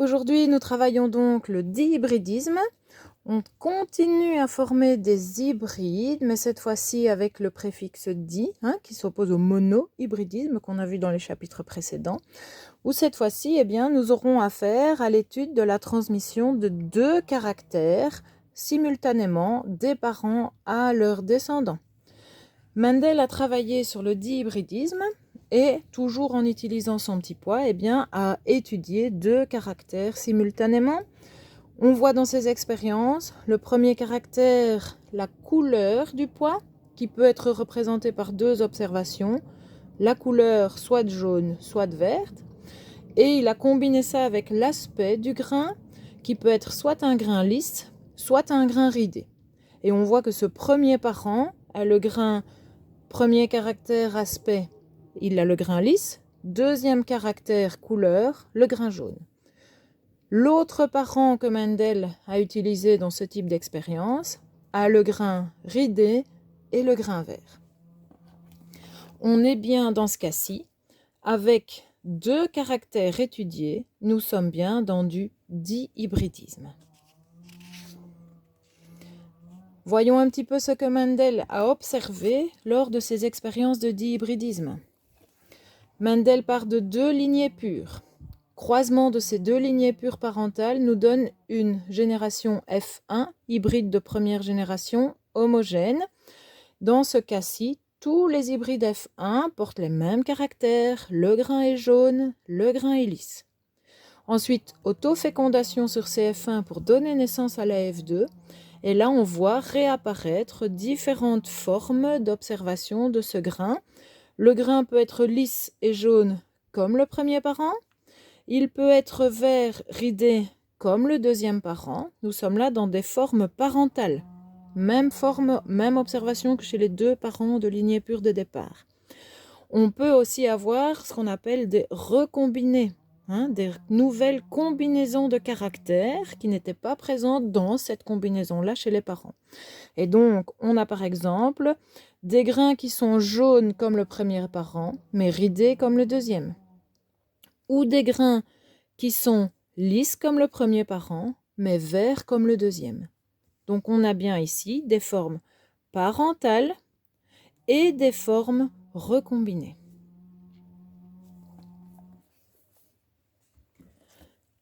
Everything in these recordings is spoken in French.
Aujourd'hui, nous travaillons donc le dihybridisme. On continue à former des hybrides, mais cette fois-ci avec le préfixe di, qui s'oppose au monohybridisme qu'on a vu dans les chapitres précédents, où cette fois-ci, nous aurons affaire à l'étude de la transmission de deux caractères simultanément des parents à leurs descendants. Mendel a travaillé sur le dihybridisme et, toujours en utilisant son petit poids, a étudié deux caractères simultanément. On voit dans ses expériences le premier caractère, la couleur du poids, qui peut être représentée par deux observations, la couleur soit jaune, soit verte, et il a combiné ça avec l'aspect du grain, qui peut être soit un grain lisse, soit un grain ridé. Et on voit que ce premier parent a le grain, premier caractère aspect, il a le grain lisse, deuxième caractère couleur, le grain jaune. L'autre parent que Mendel a utilisé dans ce type d'expérience a le grain ridé et le grain vert. On est bien dans ce cas-ci, avec deux caractères étudiés, nous sommes bien dans du dihybridisme. Voyons un petit peu ce que Mendel a observé lors de ses expériences de dihybridisme. Mendel part de deux lignées pures. Croisement de ces deux lignées pures parentales nous donne une génération F1, hybride de première génération, homogène. Dans ce cas-ci, tous les hybrides F1 portent les mêmes caractères, le grain est jaune, le grain est lisse. Ensuite, autofécondation sur CF1 pour donner naissance à la F2, et là on voit réapparaître différentes formes d'observation de ce grain. Le grain peut être lisse et jaune comme le premier parent. Il peut être vert ridé comme le deuxième parent. Nous sommes là dans des formes parentales. Même forme, même observation que chez les deux parents de lignée pure de départ. On peut aussi avoir ce qu'on appelle des recombinés, des nouvelles combinaisons de caractères qui n'étaient pas présentes dans cette combinaison-là chez les parents. Et donc, on a par exemple des grains qui sont jaunes comme le premier parent, mais ridés comme le deuxième. Ou des grains qui sont lisses comme le premier parent, mais verts comme le deuxième. Donc on a bien ici des formes parentales et des formes recombinées.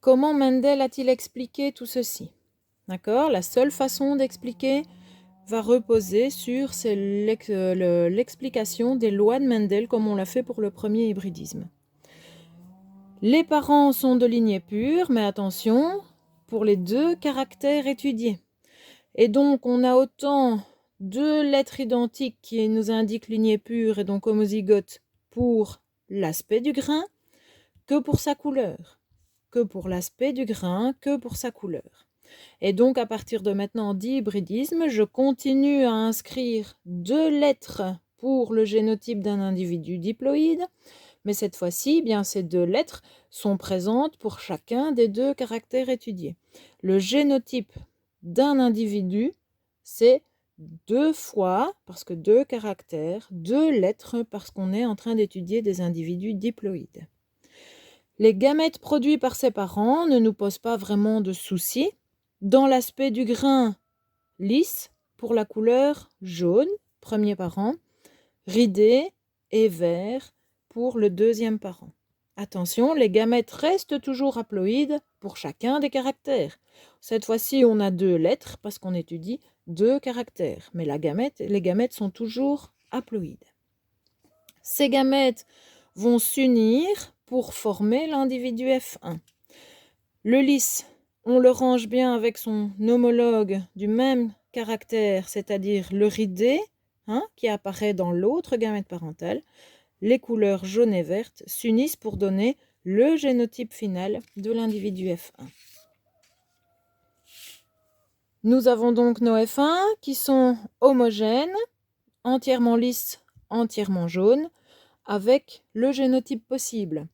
Comment Mendel a-t-il expliqué tout ceci? D'accord? La seule façon d'expliquer va reposer sur l'explication des lois de Mendel comme on l'a fait pour le premier hybridisme. Les parents sont de lignée pure, mais attention, pour les deux caractères étudiés. Et donc, on a autant deux lettres identiques qui nous indiquent lignée pure et donc homozygote pour l'aspect du grain que pour sa couleur. Que pour l'aspect du grain, que pour sa couleur. Et donc, à partir de maintenant, dihybridisme, je continue à inscrire deux lettres pour le génotype d'un individu diploïde, mais cette fois-ci, ces deux lettres sont présentes pour chacun des deux caractères étudiés. Le génotype d'un individu, c'est deux fois, parce que deux caractères, deux lettres, parce qu'on est en train d'étudier des individus diploïdes. Les gamètes produits par ses parents ne nous posent pas vraiment de soucis. Dans l'aspect du grain lisse, pour la couleur jaune, premier parent, ridé et vert pour le deuxième parent. Attention, les gamètes restent toujours haploïdes pour chacun des caractères. Cette fois-ci, on a deux lettres parce qu'on étudie deux caractères, mais les gamètes sont toujours haploïdes. Ces gamètes vont s'unir pour former l'individu F1. Le lisse, on le range bien avec son homologue du même caractère, c'est-à-dire le ridé, qui apparaît dans l'autre gamète parentale. Les couleurs jaune et verte s'unissent pour donner le génotype final de l'individu F1. Nous avons donc nos F1 qui sont homogènes, entièrement lisses, entièrement jaunes, avec le génotype possible.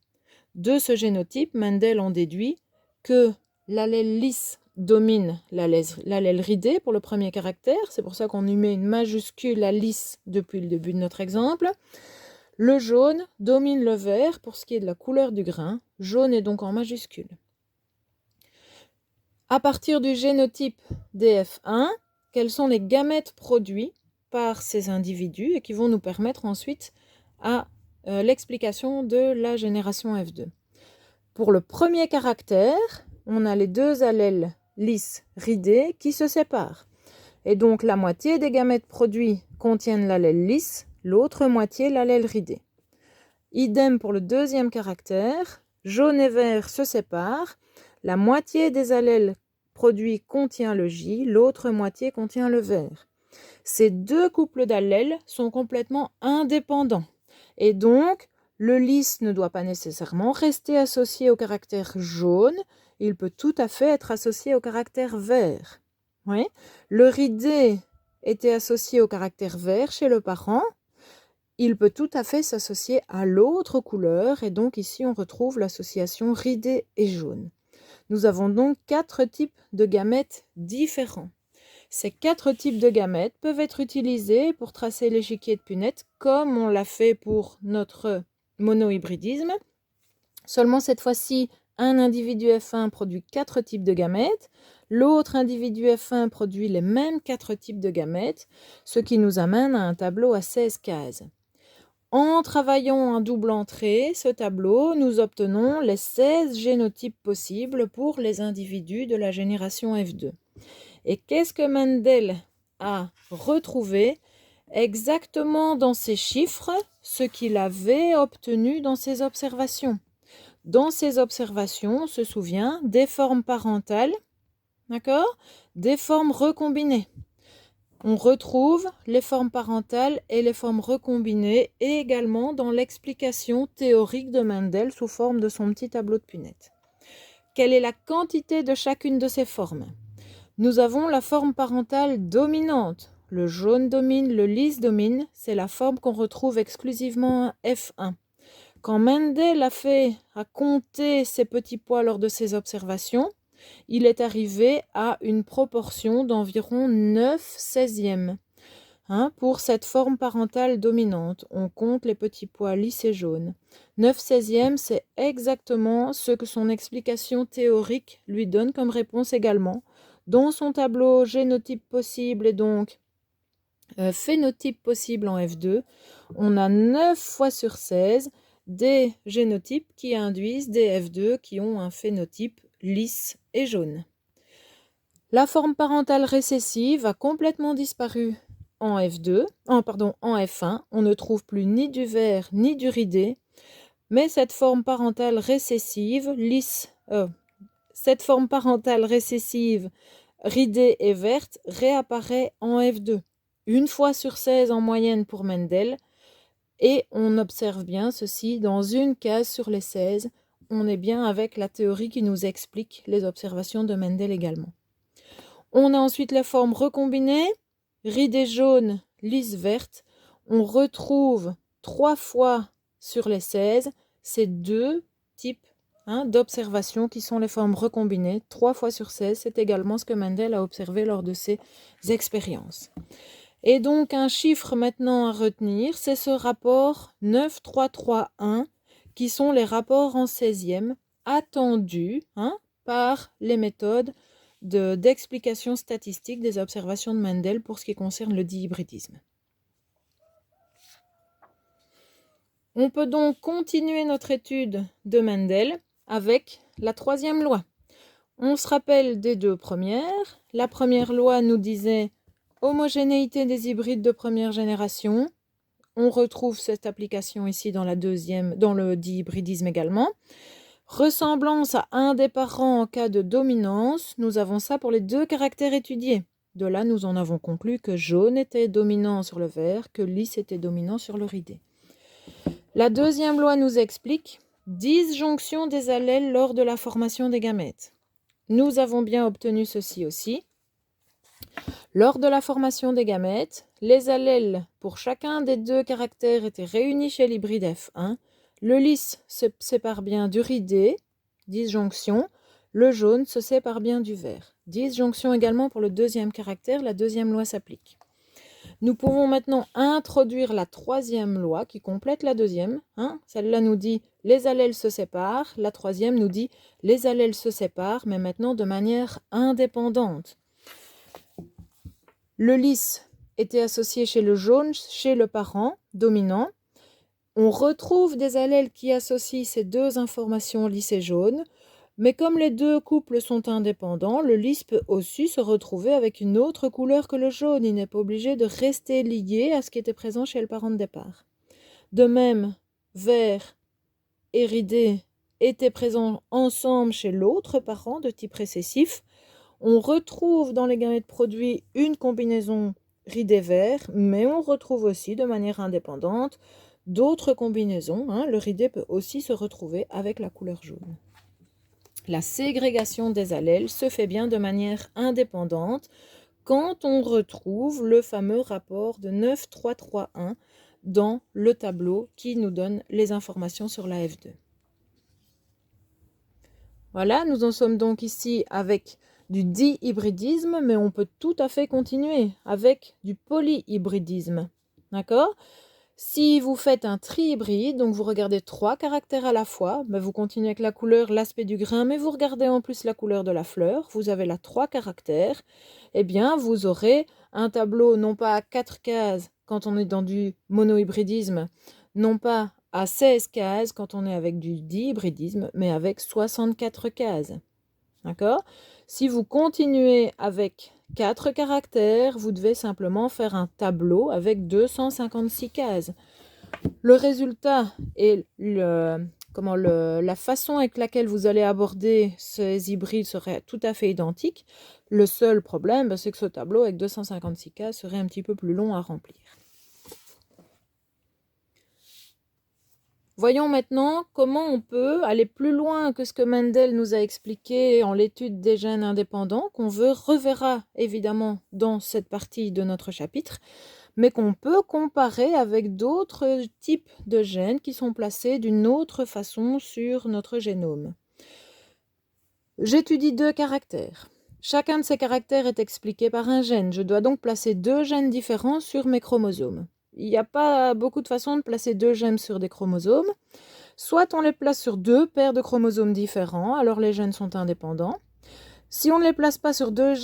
De ce génotype, Mendel en déduit que l'allèle lisse domine l'allèle ridé pour le premier caractère. C'est pour ça qu'on y met une majuscule à lisse depuis le début de notre exemple. Le jaune domine le vert pour ce qui est de la couleur du grain. Jaune est donc en majuscule. À partir du génotype DF1, quels sont les gamètes produits par ces individus et qui vont nous permettre ensuite à l'explication de la génération F2. Pour le premier caractère, on a les deux allèles lisses ridés qui se séparent. Et donc la moitié des gamètes produits contiennent l'allèle lisse, l'autre moitié l'allèle ridé. Idem pour le deuxième caractère, jaune et vert se séparent. La moitié des allèles produits contient le J, l'autre moitié contient le vert. Ces deux couples d'allèles sont complètement indépendants. Et donc, le lisse ne doit pas nécessairement rester associé au caractère jaune, il peut tout à fait être associé au caractère vert. Oui. Le ridé était associé au caractère vert chez le parent, il peut tout à fait s'associer à l'autre couleur, et donc ici on retrouve l'association ridé et jaune. Nous avons donc 4 types de gamètes différents. Ces 4 types de gamètes peuvent être utilisés pour tracer l'échiquier de Punnett comme on l'a fait pour notre monohybridisme. Seulement cette fois-ci, un individu F1 produit 4 types de gamètes, l'autre individu F1 produit les mêmes 4 types de gamètes, ce qui nous amène à un tableau à 16 cases. En travaillant en double entrée, ce tableau, nous obtenons les 16 génotypes possibles pour les individus de la génération F2. Et qu'est-ce que Mendel a retrouvé exactement dans ces chiffres, ce qu'il avait obtenu dans ses observations? Dans ses observations, on se souvient des formes parentales, d'accord, des formes recombinées. On retrouve les formes parentales et les formes recombinées et également dans l'explication théorique de Mendel sous forme de son petit tableau de Punnett. Quelle est la quantité de chacune de ces formes? Nous avons la forme parentale dominante. Le jaune domine, le lisse domine. C'est la forme qu'on retrouve exclusivement à F1. Quand Mendel a compté ces petits poids lors de ses observations, il est arrivé à une proportion d'environ 9/16e. Pour cette forme parentale dominante, on compte les petits pois lisses et jaunes. 9/16e, c'est exactement ce que son explication théorique lui donne comme réponse également. Dans son tableau génotype possible et donc phénotype possible en F2, on a 9 fois sur 16 des génotypes qui induisent des F2 qui ont un phénotype lisse et jaune. La forme parentale récessive a complètement disparu en F1. On ne trouve plus ni du vert ni du ridé, mais cette forme parentale récessive ridée et verte réapparaît en F2, une fois sur 16 en moyenne pour Mendel, et on observe bien ceci dans une case sur les 16. On est bien avec la théorie qui nous explique les observations de Mendel également. On a ensuite les formes recombinées, ridée jaune, lisse verte. On retrouve 3 fois sur les 16 ces deux types d'observations qui sont les formes recombinées. 3 fois sur 16, c'est également ce que Mendel a observé lors de ses expériences. Et donc un chiffre maintenant à retenir, c'est ce rapport 9,331 qui sont les rapports en 16e attendus par les méthodes d'explication statistique des observations de Mendel pour ce qui concerne le dihybridisme. On peut donc continuer notre étude de Mendel avec la troisième loi. On se rappelle des deux premières. La première loi nous disait homogénéité des hybrides de première génération. On retrouve cette application ici dans le dihybridisme également. Ressemblance à un des parents en cas de dominance. Nous avons ça pour les deux caractères étudiés. De là, nous en avons conclu que jaune était dominant sur le vert, que lisse était dominant sur le ridé. La deuxième loi nous explique disjonction des allèles lors de la formation des gamètes. Nous avons bien obtenu ceci aussi. Lors de la formation des gamètes, les allèles pour chacun des deux caractères étaient réunis chez l'hybride F1. Le lisse se sépare bien du ridé, disjonction. Le jaune se sépare bien du vert. Disjonction également pour le deuxième caractère, la deuxième loi s'applique. Nous pouvons maintenant introduire la troisième loi qui complète la deuxième. Celle-là nous dit les allèles se séparent. La troisième nous dit les allèles se séparent, mais maintenant de manière indépendante. Le lys était associé chez le jaune, chez le parent dominant. On retrouve des allèles qui associent ces deux informations lys et jaune. Mais comme les deux couples sont indépendants, le lys peut aussi se retrouver avec une autre couleur que le jaune. Il n'est pas obligé de rester lié à ce qui était présent chez le parent de départ. De même, vert et ridé étaient présents ensemble chez l'autre parent de type récessif. On retrouve dans les gamètes produits une combinaison ridé-vert, mais on retrouve aussi de manière indépendante d'autres combinaisons. Le ridé peut aussi se retrouver avec la couleur jaune. La ségrégation des allèles se fait bien de manière indépendante quand on retrouve le fameux rapport de 9-3-3-1 dans le tableau qui nous donne les informations sur la F2. Voilà, nous en sommes donc ici avec du dihybridisme, mais on peut tout à fait continuer avec du polyhybridisme. D'accord ? Si vous faites un trihybride, donc vous regardez 3 caractères à la fois, vous continuez avec la couleur, l'aspect du grain, mais vous regardez en plus la couleur de la fleur, vous avez là 3 caractères, eh bien vous aurez un tableau non pas à 4 cases quand on est dans du monohybridisme, non pas à 16 cases quand on est avec du dihybridisme, mais avec 64 cases. D'accord ? Si vous continuez avec 4 caractères, vous devez simplement faire un tableau avec 256 cases. Le résultat et la façon avec laquelle vous allez aborder ces hybrides serait tout à fait identique. Le seul problème, c'est que ce tableau avec 256 cases serait un petit peu plus long à remplir. Voyons maintenant comment on peut aller plus loin que ce que Mendel nous a expliqué en l'étude des gènes indépendants, qu'on reverra évidemment dans cette partie de notre chapitre, mais qu'on peut comparer avec d'autres types de gènes qui sont placés d'une autre façon sur notre génome. J'étudie 2 caractères. Chacun de ces caractères est expliqué par un gène. Je dois donc placer 2 gènes différents sur mes chromosomes. Il n'y a pas beaucoup de façons de placer 2 gènes sur des chromosomes. Soit on les place sur 2 paires de chromosomes différents, alors les gènes sont indépendants. Si on ne les place pas sur 2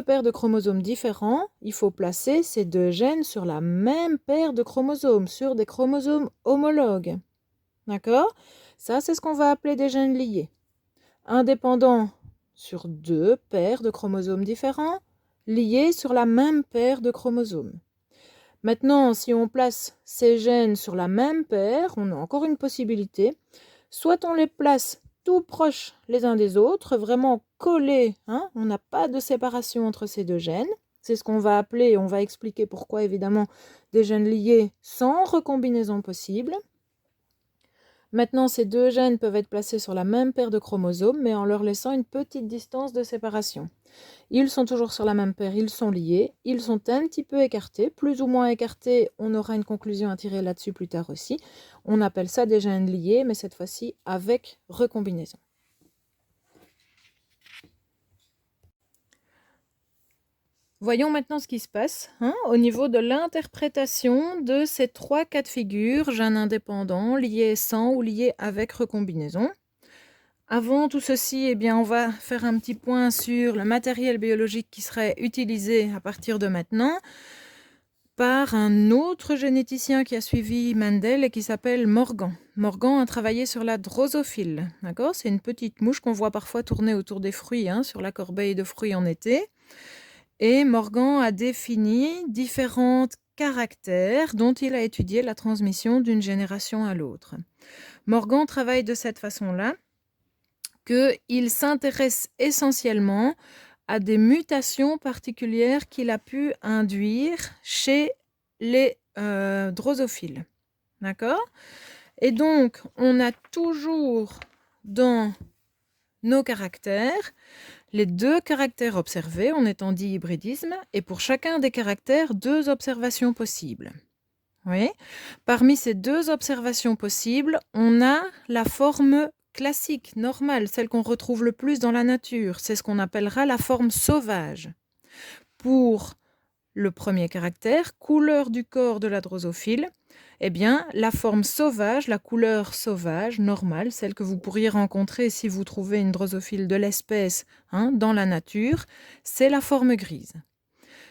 paires de chromosomes différents, il faut placer ces 2 gènes sur la même paire de chromosomes, sur des chromosomes homologues. D'accord ? Ça, c'est ce qu'on va appeler des gènes liés. Indépendants sur 2 paires de chromosomes différents, liés sur la même paire de chromosomes. Maintenant, si on place ces gènes sur la même paire, on a encore une possibilité. Soit on les place tout proches les uns des autres, vraiment collés, on n'a pas de séparation entre ces 2 gènes. C'est ce qu'on va appeler, et on va expliquer pourquoi évidemment, des gènes liés sans recombinaison possible. Maintenant, ces 2 gènes peuvent être placés sur la même paire de chromosomes, mais en leur laissant une petite distance de séparation. Ils sont toujours sur la même paire, ils sont liés, ils sont un petit peu écartés, plus ou moins écartés, on aura une conclusion à tirer là-dessus plus tard aussi. On appelle ça des gènes liés, mais cette fois-ci avec recombinaison. Voyons maintenant ce qui se passe au niveau de l'interprétation de ces 3 cas de figure, gènes indépendants, liés sans ou liés avec recombinaison. Avant tout ceci, on va faire un petit point sur le matériel biologique qui serait utilisé à partir de maintenant par un autre généticien qui a suivi Mendel et qui s'appelle Morgan. Morgan a travaillé sur la drosophile. D'accord ? C'est une petite mouche qu'on voit parfois tourner autour des fruits, sur la corbeille de fruits en été. Et Morgan a défini différents caractères dont il a étudié la transmission d'une génération à l'autre. Morgan travaille de cette façon-là, qu'il s'intéresse essentiellement à des mutations particulières qu'il a pu induire chez les drosophiles. D'accord ? Et donc, on a toujours dans nos caractères les 2 caractères observés, on est en dihybridisme, et pour chacun des caractères, 2 observations possibles. Oui. Parmi ces 2 observations possibles, on a la forme classique, normale, celle qu'on retrouve le plus dans la nature. C'est ce qu'on appellera la forme sauvage. Pour le premier caractère, couleur du corps de la drosophile, eh bien, la forme sauvage, la couleur sauvage, normale, celle que vous pourriez rencontrer si vous trouvez une drosophile de l'espèce dans la nature, c'est la forme grise.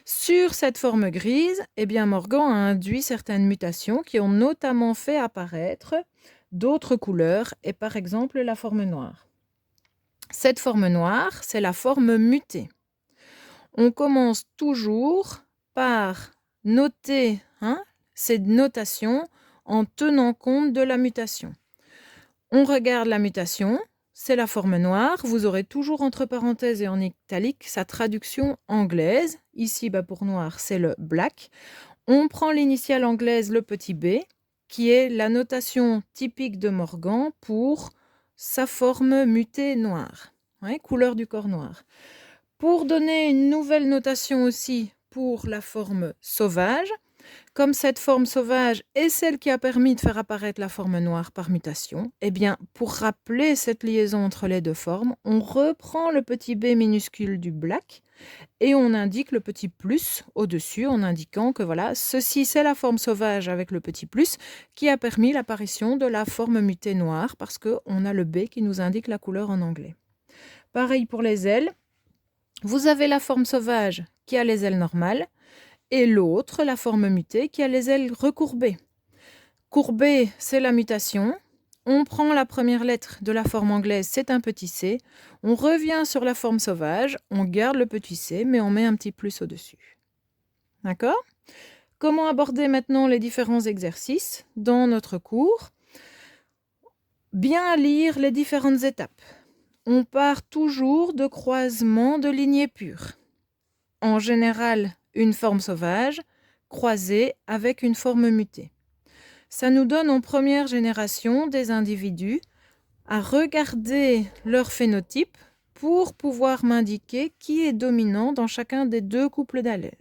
Sur cette forme grise, eh bien, Morgan a induit certaines mutations qui ont notamment fait apparaître d'autres couleurs, et par exemple la forme noire. Cette forme noire, c'est la forme mutée. On commence toujours par noter cette notation en tenant compte de la mutation. On regarde la mutation, c'est la forme noire. Vous aurez toujours entre parenthèses et en italique sa traduction anglaise. Ici, pour noir, c'est le black. On prend l'initiale anglaise, le petit b, qui est la notation typique de Morgan pour sa forme mutée noire, couleur du corps noir. Pour donner une nouvelle notation aussi pour la forme sauvage, comme cette forme sauvage est celle qui a permis de faire apparaître la forme noire par mutation, eh bien, pour rappeler cette liaison entre les deux formes, on reprend le petit b minuscule du black et on indique le petit plus au-dessus en indiquant que voilà, ceci c'est la forme sauvage avec le petit plus qui a permis l'apparition de la forme mutée noire parce qu'on a le b qui nous indique la couleur en anglais. Pareil pour les ailes. Vous avez la forme sauvage qui a les ailes normales et l'autre, la forme mutée, qui a les ailes recourbées. Courbée, c'est la mutation. On prend la première lettre de la forme anglaise, c'est un petit c. On revient sur la forme sauvage, on garde le petit c, mais on met un petit plus au-dessus. D'accord ? Comment aborder maintenant les différents exercices dans notre cours ? Bien lire les différentes étapes. On part toujours de croisements de lignées pures. En général, une forme sauvage croisée avec une forme mutée. Ça nous donne en première génération des individus à regarder leur phénotype pour pouvoir m'indiquer qui est dominant dans chacun des deux couples d'allèles.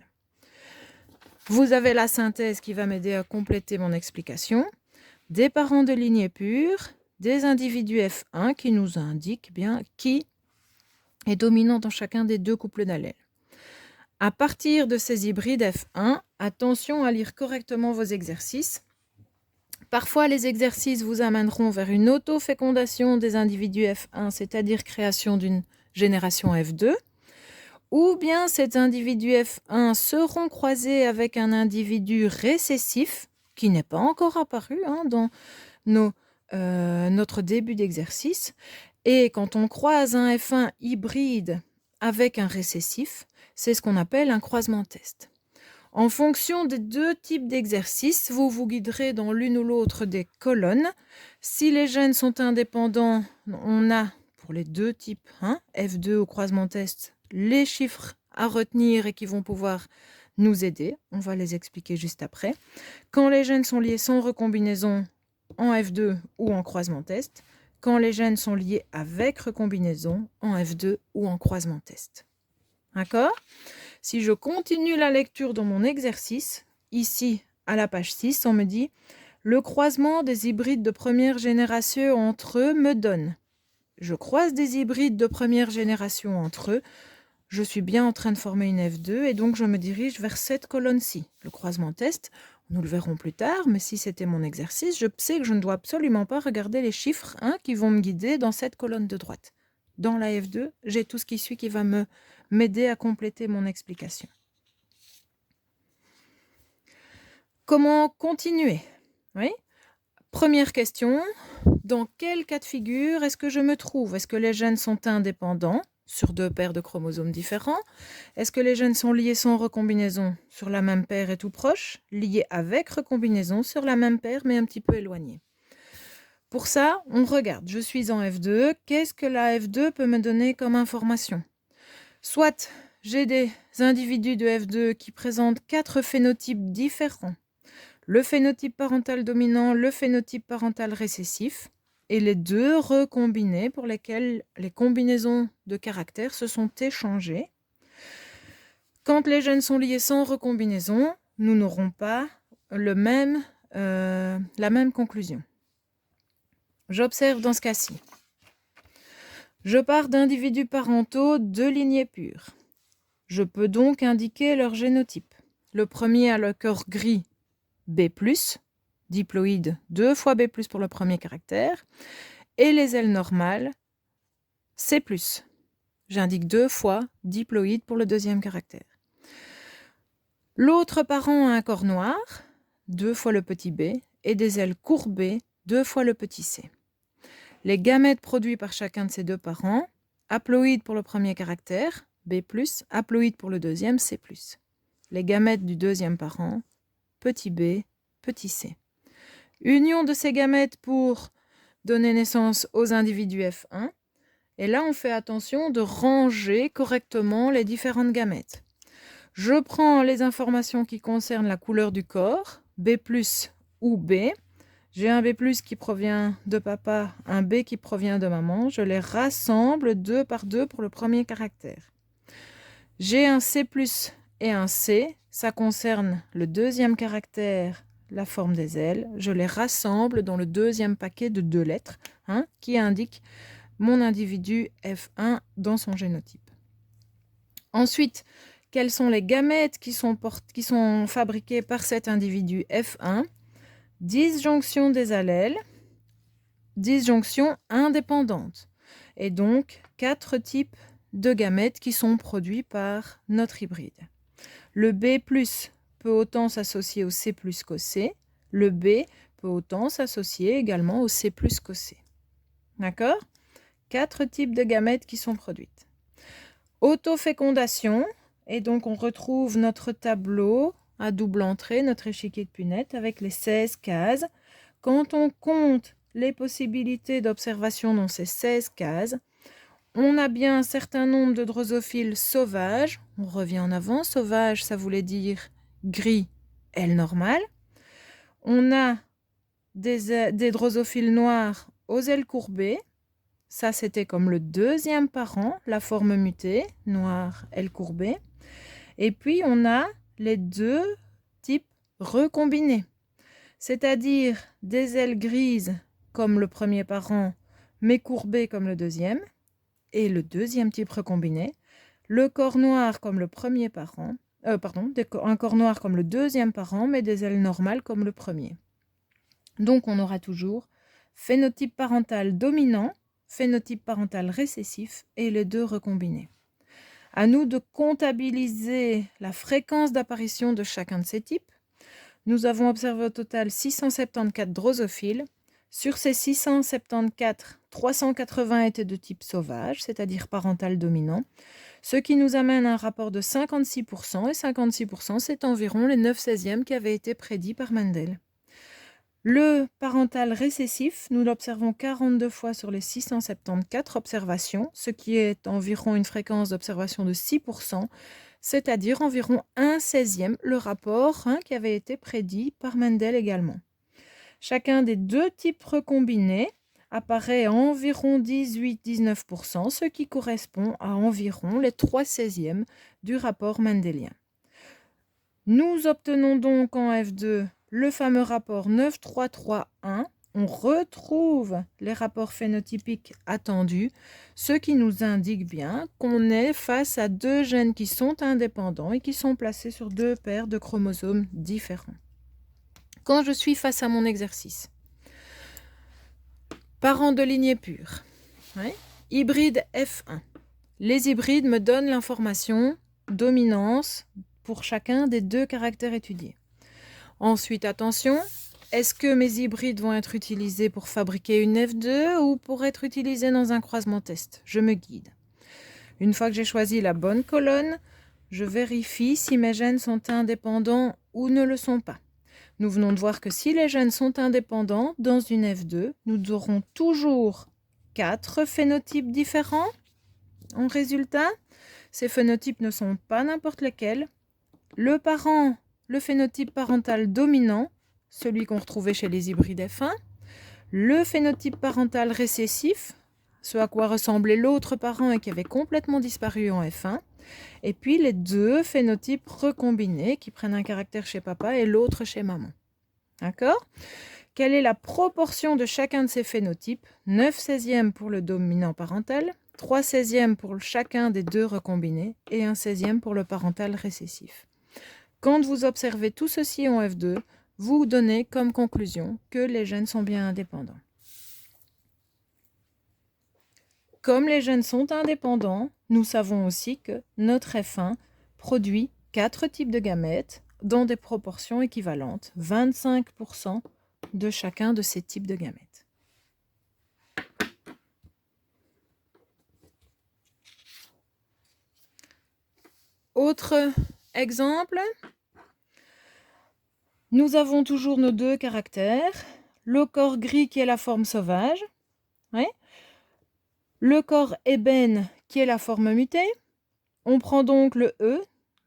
Vous avez la synthèse qui va m'aider à compléter mon explication. Des parents de lignée pure, des individus F1 qui nous indiquent bien qui est dominant dans chacun des deux couples d'allèles. À partir de ces hybrides F1, attention à lire correctement vos exercices. Parfois, les exercices vous amèneront vers une autofécondation des individus F1, c'est-à-dire création d'une génération F2, ou bien ces individus F1 seront croisés avec un individu récessif qui n'est pas encore apparu dans notre début d'exercice. Et quand on croise un F1 hybride avec un récessif, c'est ce qu'on appelle un croisement test. En fonction des deux types d'exercices, vous vous guiderez dans l'une ou l'autre des colonnes. Si les gènes sont indépendants, on a pour les deux types, F2 au croisement test, les chiffres à retenir et qui vont pouvoir nous aider. On va les expliquer juste après. Quand les gènes sont liés sans recombinaison en F2 ou en croisement test, quand les gènes sont liés avec recombinaison en F2 ou en croisement test. D'accord ? Si je continue la lecture dans mon exercice, ici à la page 6, on me dit « Le croisement des hybrides de première génération entre eux me donne ». Je croise des hybrides de première génération entre eux, je suis bien en train de former une F2 et donc je me dirige vers cette colonne-ci. Le croisement test, nous le verrons plus tard, mais si c'était mon exercice, je sais que je ne dois absolument pas regarder les chiffres qui vont me guider dans cette colonne de droite. Dans la F2, j'ai tout ce qui suit qui va m'aider à compléter mon explication. Comment continuer ? Première question, dans quel cas de figure est-ce que je me trouve ? Est-ce que les gènes sont indépendants sur deux paires de chromosomes différents ? Est-ce que les gènes sont liés sans recombinaison sur la même paire et tout proche ? Liés avec recombinaison sur la même paire mais un petit peu éloignés. Pour ça, on regarde, je suis en F2, qu'est-ce que la F2 peut me donner comme information ? Soit j'ai des individus de F2 qui présentent 4 phénotypes différents. Le phénotype parental dominant, le phénotype parental récessif, et les deux recombinés pour lesquels les combinaisons de caractères se sont échangées. Quand les gènes sont liés sans recombinaison, nous n'aurons pas la même conclusion. J'observe dans ce cas-ci. Je pars d'individus parentaux de lignée pure. Je peux donc indiquer leur génotype. Le premier a le corps gris B+, diploïde 2 fois B+, pour le premier caractère, et les ailes normales C+. J'indique 2 fois diploïde pour le deuxième caractère. L'autre parent a un corps noir, 2 fois le petit b, et des ailes courbées, 2 fois le petit c. Les gamètes produits par chacun de ces deux parents, haploïde pour le premier caractère, B+, haploïde pour le deuxième, C+. Les gamètes du deuxième parent, petit b, petit c. Union de ces gamètes pour donner naissance aux individus F1. Et là, on fait attention de ranger correctement les différentes gamètes. Je prends les informations qui concernent la couleur du corps, B+ ou B. J'ai un B+ qui provient de papa, un B qui provient de maman. Je les rassemble 2 par 2 pour le premier caractère. J'ai un C+ et un C. Ça concerne le deuxième caractère, la forme des ailes. Je les rassemble dans le deuxième paquet de 2 lettres qui indique mon individu F1 dans son génotype. Ensuite, quelles sont les gamètes qui sont fabriquées par cet individu F1 ? Disjonction des allèles, disjonction indépendante. Et donc, 4 types de gamètes qui sont produits par notre hybride. Le B+ peut autant s'associer au C+ qu'au C. Le B peut autant s'associer également au C+ qu'au C. D'accord ? 4 types de gamètes qui sont produites. Autofécondation, et donc on retrouve notre tableau à double entrée, notre échiquier de Punnett avec les 16 cases. Quand on compte les possibilités d'observation dans ces 16 cases, on a bien un certain nombre de drosophiles sauvages. On revient en avant, sauvage, ça voulait dire gris, aile normale. On a des drosophiles noirs aux ailes courbées. Ça, c'était comme le deuxième parent, la forme mutée, noire, aile courbée. Et puis, on a les 2 types recombinés, c'est-à-dire des ailes grises comme le premier parent, mais courbées comme le deuxième, et le deuxième type recombiné, le corps noir comme le premier parent, un corps noir comme le deuxième parent, mais des ailes normales comme le premier. Donc, on aura toujours phénotype parental dominant, phénotype parental récessif et les 2 recombinés. À nous de comptabiliser la fréquence d'apparition de chacun de ces types. Nous avons observé au total 674 drosophiles. Sur ces 674, 380 étaient de type sauvage, c'est-à-dire parental dominant, ce qui nous amène à un rapport de 56%, et 56%, c'est environ les 9/16e qui avaient été prédits par Mendel. Le parental récessif, nous l'observons 42 fois sur les 674 observations, ce qui est environ une fréquence d'observation de 6%, c'est-à-dire environ 1/16e, le rapport qui avait été prédit par Mendel également. Chacun des 2 types recombinés apparaît à environ 18-19%, ce qui correspond à environ les 3/16e du rapport mendelien. Nous obtenons donc en F2 le fameux rapport 9-3-3-1. On retrouve les rapports phénotypiques attendus, ce qui nous indique bien qu'on est face à 2 gènes qui sont indépendants et qui sont placés sur 2 paires de chromosomes différents. Quand je suis face à mon exercice, parents de lignée pure, hybride F1. Les hybrides me donnent l'information dominance pour chacun des 2 caractères étudiés. Ensuite, attention, est-ce que mes hybrides vont être utilisés pour fabriquer une F2 ou pour être utilisés dans un croisement test? Je me guide. Une fois que j'ai choisi la bonne colonne, je vérifie si mes gènes sont indépendants ou ne le sont pas. Nous venons de voir que si les gènes sont indépendants, dans une F2, nous aurons toujours 4 phénotypes différents. En résultat, ces phénotypes ne sont pas n'importe lesquels. Le parent, le phénotype parental dominant, celui qu'on retrouvait chez les hybrides F1, le phénotype parental récessif, ce à quoi ressemblait l'autre parent et qui avait complètement disparu en F1, et puis les 2 phénotypes recombinés qui prennent un caractère chez papa et l'autre chez maman. D'accord ? Quelle est la proportion de chacun de ces phénotypes? 9/16e pour le dominant parental, 3/16e pour chacun des 2 recombinés et 1/16e pour le parental récessif. Quand vous observez tout ceci en F2, vous donnez comme conclusion que les gènes sont bien indépendants. Comme les gènes sont indépendants, nous savons aussi que notre F1 produit 4 types de gamètes dans des proportions équivalentes, 25% de chacun de ces types de gamètes. Autre exemple, nous avons toujours nos deux caractères, le corps gris qui est la forme sauvage, oui, le corps ébène qui est la forme mutée. On prend donc le E,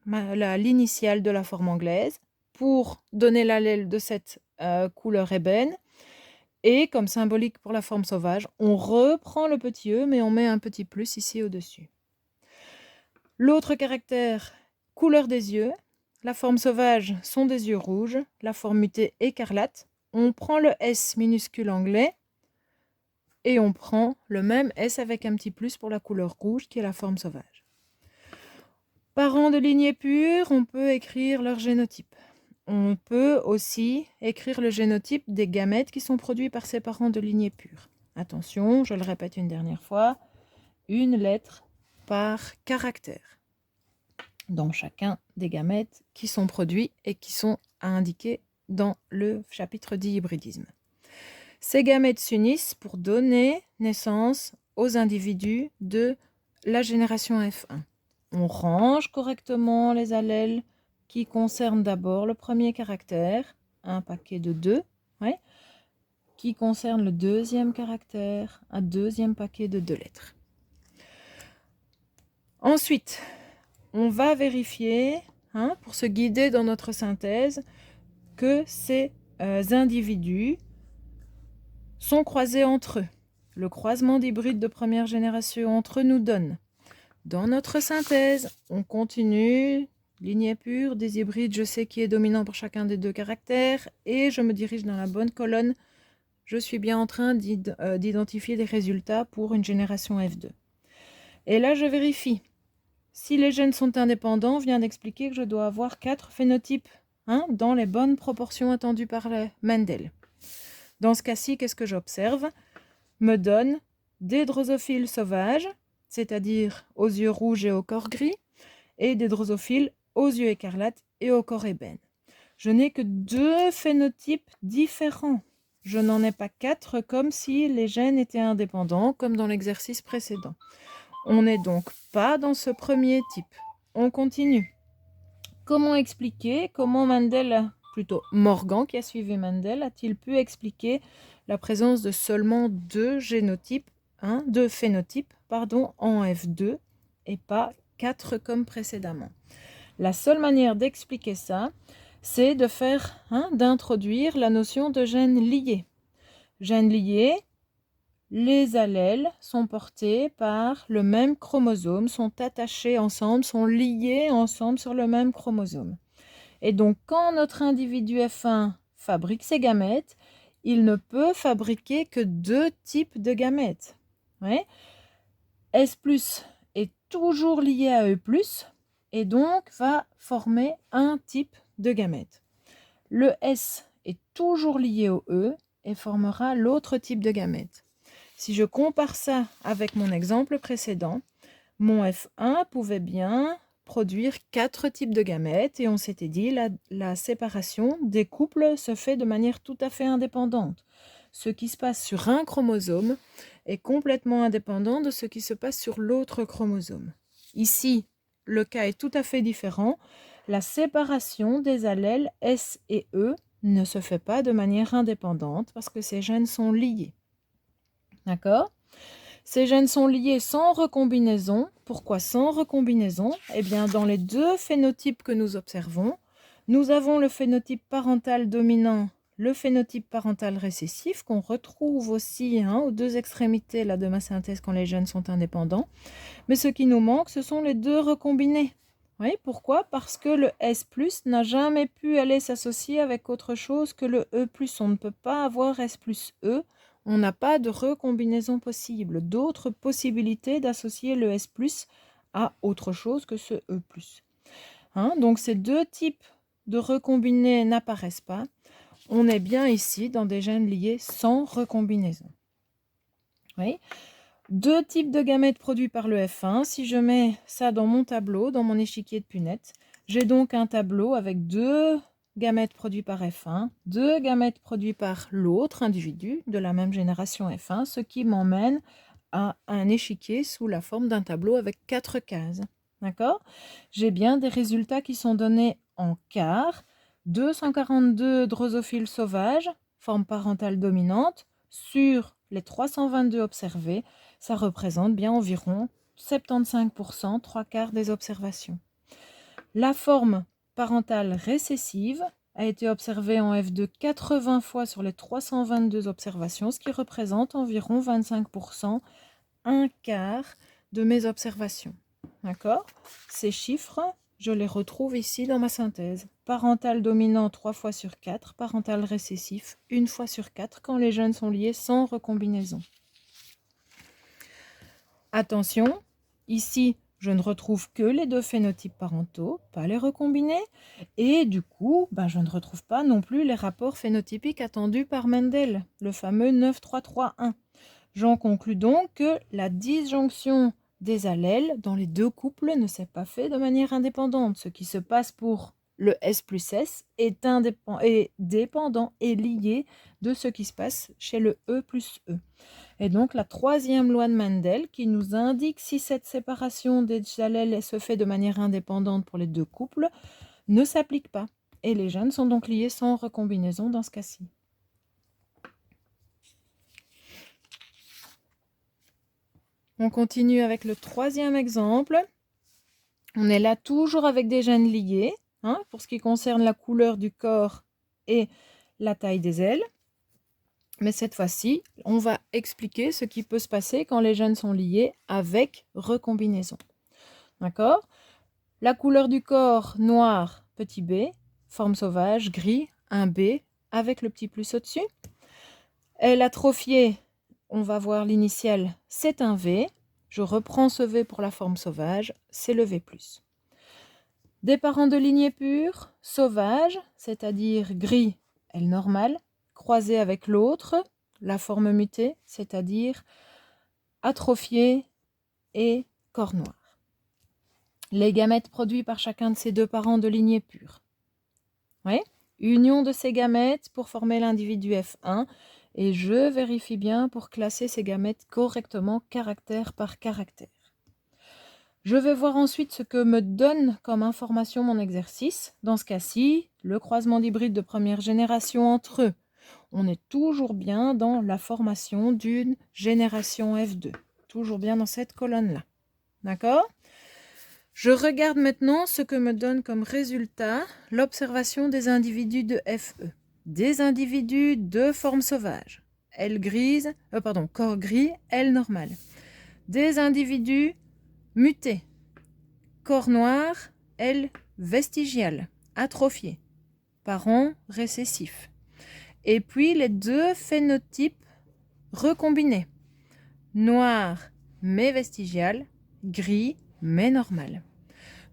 l'initiale de la forme anglaise, pour donner l'allèle de cette couleur ébène. Et comme symbolique pour la forme sauvage, on reprend le petit E, mais on met un petit plus ici au-dessus. L'autre caractère, couleur des yeux. La forme sauvage sont des yeux rouges, la forme mutée écarlate. On prend le S minuscule anglais et on prend le même S avec un petit plus pour la couleur rouge qui est la forme sauvage. Parents de lignée pure, on peut écrire leur génotype. On peut aussi écrire le génotype des gamètes qui sont produits par ces parents de lignée pure. Attention, je le répète une dernière fois, une lettre par caractère dans chacun des gamètes qui sont produits et qui sont indiqués dans le chapitre dit hybridisme. Ces gamètes s'unissent pour donner naissance aux individus de la génération F1. On range correctement les allèles qui concernent d'abord le premier caractère, un paquet de 2, ouais, qui concerne le deuxième caractère, un deuxième paquet de 2 lettres. Ensuite, on va vérifier, pour se guider dans notre synthèse, que ces individus sont croisés entre eux. Le croisement d'hybrides de première génération entre eux nous donne. Dans notre synthèse, on continue, lignée pure, des hybrides, je sais qui est dominant pour chacun des 2 caractères, et je me dirige dans la bonne colonne. Je suis bien en train d'identifier des résultats pour une génération F2. Et là, je vérifie. Si les gènes sont indépendants, on vient d'expliquer que je dois avoir 4 phénotypes dans les bonnes proportions attendues par Mendel. Dans ce cas-ci, qu'est-ce que j'observe? Me donne des drosophiles sauvages, c'est-à-dire aux yeux rouges et au corps gris, et des drosophiles aux yeux écarlates et au corps ébène. Je n'ai que 2 phénotypes différents. Je n'en ai pas 4 comme si les gènes étaient indépendants, comme dans l'exercice précédent. On n'est donc pas dans ce premier type. On continue. Comment expliquer, comment Mendel, plutôt Morgan qui a suivi Mendel, a-t-il pu expliquer la présence de seulement 2 génotypes, 2 phénotypes, en F2 et pas 4 comme précédemment? La seule manière d'expliquer ça, c'est d'introduire la notion de gènes liés. Gènes liés, les allèles sont portés par le même chromosome, sont attachés ensemble, sont liés ensemble sur le même chromosome. Et donc, quand notre individu F1 fabrique ses gamètes, il ne peut fabriquer que 2 types de gamètes. Ouais. S+ est toujours lié à E+, et donc va former un type de gamète. Le S est toujours lié au E et formera l'autre type de gamète. Si je compare ça avec mon exemple précédent, mon F1 pouvait bien produire 4 types de gamètes et on s'était dit la séparation des couples se fait de manière tout à fait indépendante. Ce qui se passe sur un chromosome est complètement indépendant de ce qui se passe sur l'autre chromosome. Ici, le cas est tout à fait différent. La séparation des allèles S et E ne se fait pas de manière indépendante parce que ces gènes sont liés. D'accord? Ces gènes sont liés sans recombinaison. Pourquoi sans recombinaison? Eh bien, dans les 2 phénotypes que nous observons, nous avons le phénotype parental dominant, le phénotype parental récessif, qu'on retrouve aussi aux 2 extrémités là, de ma synthèse quand les gènes sont indépendants. Mais ce qui nous manque, ce sont les 2 recombinés. Oui, pourquoi? Parce que le S+, n'a jamais pu aller s'associer avec autre chose que le E+. On ne peut pas avoir S plus E. On n'a pas de recombinaison possible, d'autres possibilités d'associer le S+ à autre chose que ce E+. Donc ces 2 types de recombinés n'apparaissent pas, on est bien ici dans des gènes liés sans recombinaison. Oui. Deux types de gamètes produits par le F1. Si je mets ça dans mon tableau, dans mon échiquier de Punnett, j'ai donc un tableau avec deux gamètes produits par F1, deux gamètes produits par l'autre individu de la même génération F1, ce qui m'emmène à un échiquier sous la forme d'un tableau avec 4 cases. D'accord? J'ai bien des résultats qui sont donnés en quart. 242 drosophiles sauvages, forme parentale dominante, sur les 322 observés, ça représente bien environ 75%, 3/4 des observations. La forme parentale récessive a été observée en F2 80 fois sur les 322 observations, ce qui représente environ 25%, un quart de mes observations. D'accord? Ces chiffres, je les retrouve ici dans ma synthèse. Parental dominant 3 fois sur 4, parental récessif 1 fois sur 4 quand les gènes sont liés sans recombinaison. Attention, ici, je ne retrouve que les deux phénotypes parentaux, pas les recombinés, et du coup, je ne retrouve pas non plus les rapports phénotypiques attendus par Mendel, le fameux 9-3-3-1. J'en conclus donc que la disjonction des allèles dans les deux couples ne s'est pas fait de manière indépendante. Ce qui se passe pour le S plus S est dépendant et lié de ce qui se passe chez le E plus E. Et donc la troisième loi de Mendel qui nous indique si cette séparation des allèles se fait de manière indépendante pour les deux couples ne s'applique pas. Et les gènes sont donc liés sans recombinaison dans ce cas-ci. On continue avec le troisième exemple. On est là toujours avec des gènes liés, pour ce qui concerne la couleur du corps et la taille des ailes. Mais cette fois-ci, on va expliquer ce qui peut se passer quand les gènes sont liés avec recombinaison. D'accord? La couleur du corps, noir, petit b, forme sauvage, gris, un b, avec le petit plus au-dessus. Elle atrophiée, on va voir l'initiale, c'est un V. Je reprends ce V pour la forme sauvage, c'est le V+. Des parents de lignée pure, sauvage, c'est-à-dire gris, L normale, croisé avec l'autre, la forme mutée, c'est-à-dire atrophié et corps noir. Les gamètes produits par chacun de ces deux parents de lignée pure. Oui. Union de ces gamètes pour former l'individu F1. Et je vérifie bien pour classer ces gamètes correctement, caractère par caractère. Je vais voir ensuite ce que me donne comme information mon exercice. Dans ce cas-ci, le croisement d'hybrides de première génération entre eux. On est toujours bien dans la formation d'une génération F2. Toujours bien dans cette colonne-là. D'accord ? Je regarde maintenant ce que me donne comme résultat l'observation des individus de FE. Des individus de forme sauvage, corps gris, L normal. Des individus mutés, corps noir, L vestigial, atrophié, parents récessifs. Et puis les deux phénotypes recombinés, noir mais vestigial, gris mais normal.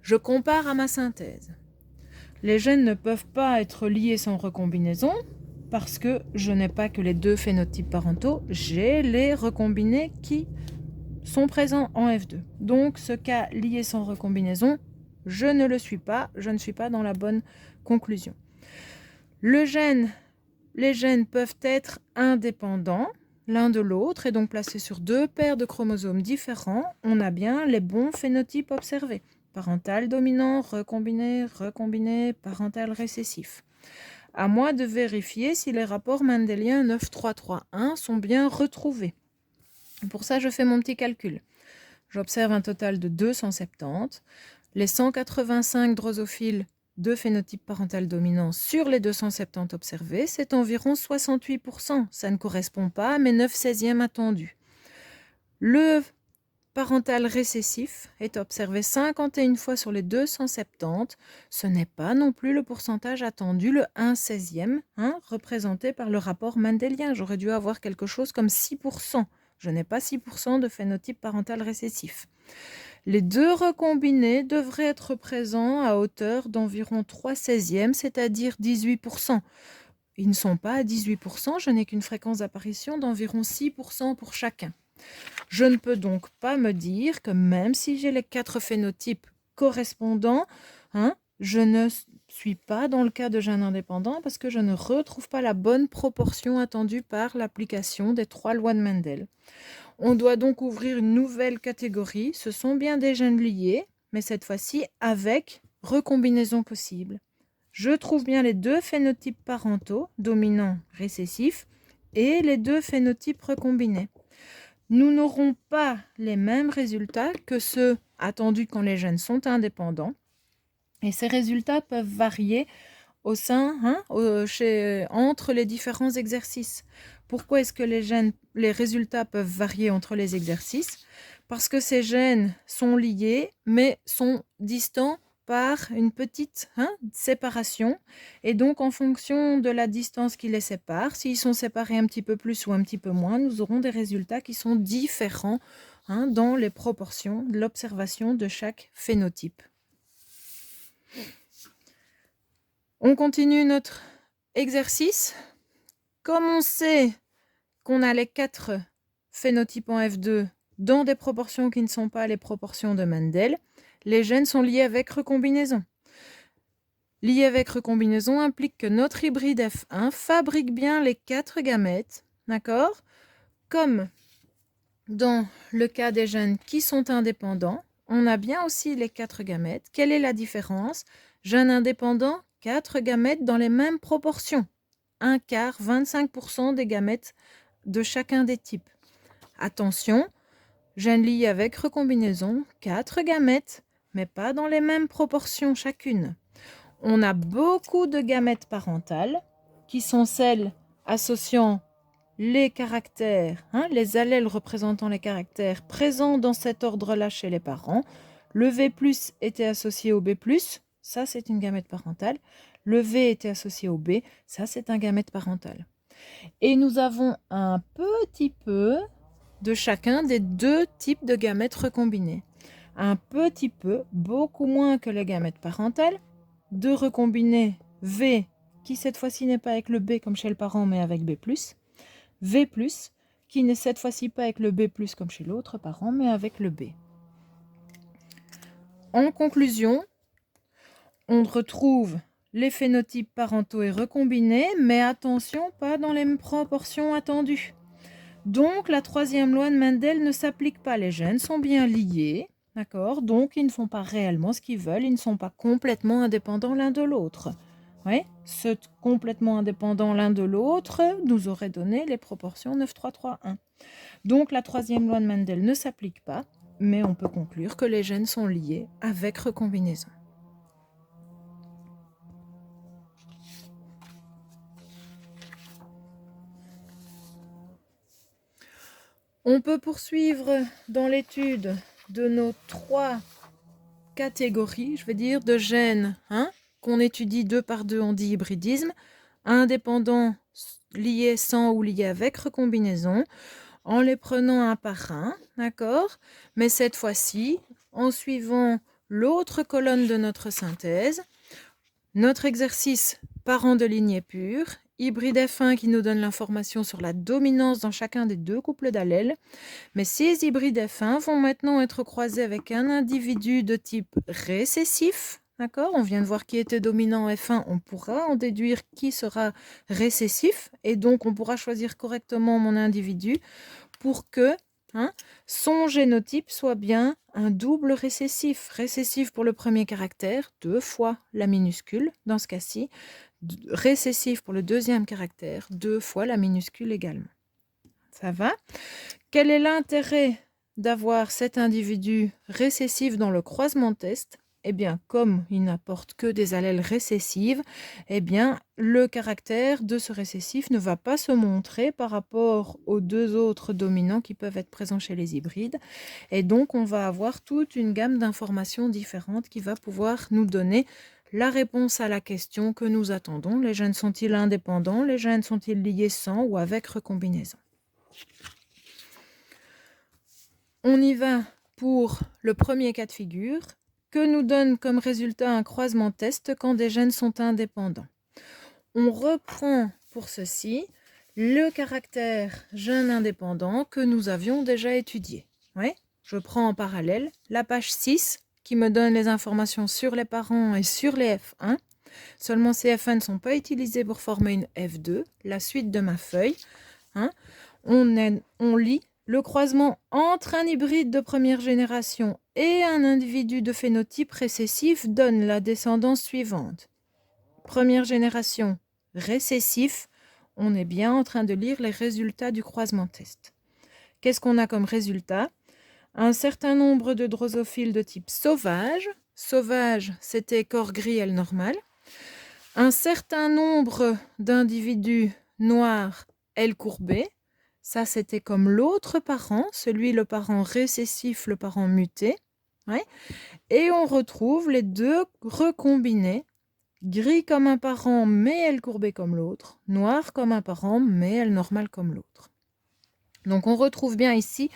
Je compare à ma synthèse. Les gènes ne peuvent pas être liés sans recombinaison parce que je n'ai pas que les deux phénotypes parentaux, j'ai les recombinés qui sont présents en F2. Donc ce cas lié sans recombinaison, je ne le suis pas, je ne suis pas dans la bonne conclusion. Les gènes peuvent être indépendants l'un de l'autre et donc placés sur deux paires de chromosomes différents, on a bien les bons phénotypes observés. Parental dominant, recombiné, parental récessif. À moi de vérifier si les rapports mendéliens 9-3-3-1 sont bien retrouvés. Pour ça, je fais mon petit calcul. J'observe un total de 270. Les 185 drosophiles de phénotype parental dominant sur les 270 observés, c'est environ 68%. Ça ne correspond pas à mes 9/16e attendus. Le parental récessif est observé 51 fois sur les 270. Ce n'est pas non plus le pourcentage attendu, le 1/16e, représenté par le rapport mendélien. J'aurais dû avoir quelque chose comme 6%. Je n'ai pas 6% de phénotype parental récessif. Les deux recombinés devraient être présents à hauteur d'environ 3/16e, c'est-à-dire 18%. Ils ne sont pas à 18%, je n'ai qu'une fréquence d'apparition d'environ 6% pour chacun. Je ne peux donc pas me dire que même si j'ai les 4 phénotypes correspondants, je ne suis pas dans le cas de gènes indépendants parce que je ne retrouve pas la bonne proportion attendue par l'application des 3 lois de Mendel. On doit donc ouvrir une nouvelle catégorie. Ce sont bien des gènes liés, mais cette fois-ci avec recombinaison possible. Je trouve bien les 2 phénotypes parentaux, dominants, récessifs, et les 2 phénotypes recombinés. Nous n'aurons pas les mêmes résultats que ceux attendus quand les gènes sont indépendants. Et ces résultats peuvent varier au sein, entre les différents exercices. Pourquoi est-ce que les résultats peuvent varier entre les exercices? Parce que ces gènes sont liés, mais sont distants par une petite séparation. Et donc, en fonction de la distance qui les sépare, s'ils sont séparés un petit peu plus ou un petit peu moins, nous aurons des résultats qui sont différents dans les proportions de l'observation de chaque phénotype. On continue notre exercice. Comme on sait qu'on a les 4 phénotypes en F2 dans des proportions qui ne sont pas les proportions de Mendel, les gènes sont liés avec recombinaison. Liés avec recombinaison implique que notre hybride F1 fabrique bien les 4 gamètes, d'accord? Comme dans le cas des gènes qui sont indépendants, on a bien aussi les 4 gamètes. Quelle est la différence? Gène indépendant, 4 gamètes dans les mêmes proportions. 1/4, 25% des gamètes de chacun des types. Attention, gène lié avec recombinaison, 4 gamètes, mais pas dans les mêmes proportions chacune. On a beaucoup de gamètes parentales, qui sont celles associant les caractères, les allèles représentant les caractères présents dans cet ordre-là chez les parents. Le V+ était associé au B+, ça c'est une gamète parentale. Le V était associé au B, ça c'est un gamète parental. Et nous avons un petit peu de chacun des 2 types de gamètes recombinés. Un petit peu, beaucoup moins que les gamètes parentales. 2 recombinés V, qui cette fois-ci n'est pas avec le B comme chez le parent, mais avec B+. V+, qui n'est cette fois-ci pas avec le B+, comme chez l'autre parent, mais avec le B. En conclusion, on retrouve les phénotypes parentaux et recombinés, mais attention, pas dans les mêmes proportions attendues. Donc, la 3e loi de Mendel ne s'applique pas. Les gènes sont bien liés, d'accord? Donc, ils ne font pas réellement ce qu'ils veulent. Ils ne sont pas complètement indépendants l'un de l'autre. Oui, ce complètement indépendant l'un de l'autre nous aurait donné les proportions 9, 3, 3, 1. Donc, la 3e loi de Mendel ne s'applique pas, mais on peut conclure que les gènes sont liés avec recombinaison. On peut poursuivre dans l'étude de nos 3 catégories, je vais dire, de gènes qu'on étudie 2 par 2, on dit hybridisme, indépendants, liés sans ou liés avec recombinaison, en les prenant un par un, d'accord? Mais cette fois-ci, en suivant l'autre colonne de notre synthèse, notre exercice parent de lignée pure, hybride F1 qui nous donne l'information sur la dominance dans chacun des 2 couples d'allèles. Mais ces hybrides F1 vont maintenant être croisés avec un individu de type récessif. D'accord? On vient de voir qui était dominant F1, on pourra en déduire qui sera récessif. Et donc, on pourra choisir correctement mon individu pour que son génotype soit bien un double récessif. Récessif pour le premier caractère, 2 fois la minuscule, dans ce cas-ci. Récessif pour le 2e caractère, 2 fois la minuscule également. Ça va? Quel est l'intérêt d'avoir cet individu récessif dans le croisement test? Eh bien, comme il n'apporte que des allèles récessives, eh bien, le caractère de ce récessif ne va pas se montrer par rapport aux 2 autres dominants qui peuvent être présents chez les hybrides. Et donc, on va avoir toute une gamme d'informations différentes qui va pouvoir nous donner la réponse à la question que nous attendons. Les gènes sont-ils indépendants? Les gènes sont-ils liés sans ou avec recombinaison? On y va pour le premier cas de figure, que nous donne comme résultat un croisement test quand des gènes sont indépendants. On reprend pour ceci le caractère gène indépendant que nous avions déjà étudié. Ouais, je prends en parallèle la page 6 qui me donne les informations sur les parents et sur les F1. Seulement ces F1 ne sont pas utilisés pour former une F2, la suite de ma feuille. On lit le croisement entre un hybride de première génération et un individu de phénotype récessif donne la descendance suivante. Première génération, récessif, on est bien en train de lire les résultats du croisement test. Qu'est-ce qu'on a comme résultat? Un certain nombre de drosophiles de type sauvage. Sauvage, c'était corps gris L normal. Un certain nombre d'individus noirs L courbé. Ça, c'était comme l'autre parent, le parent récessif, le parent muté. Ouais. Et on retrouve les deux recombinés, gris comme un parent, mais L courbé comme l'autre, noir comme un parent, mais L normal comme l'autre. Donc, on retrouve bien ici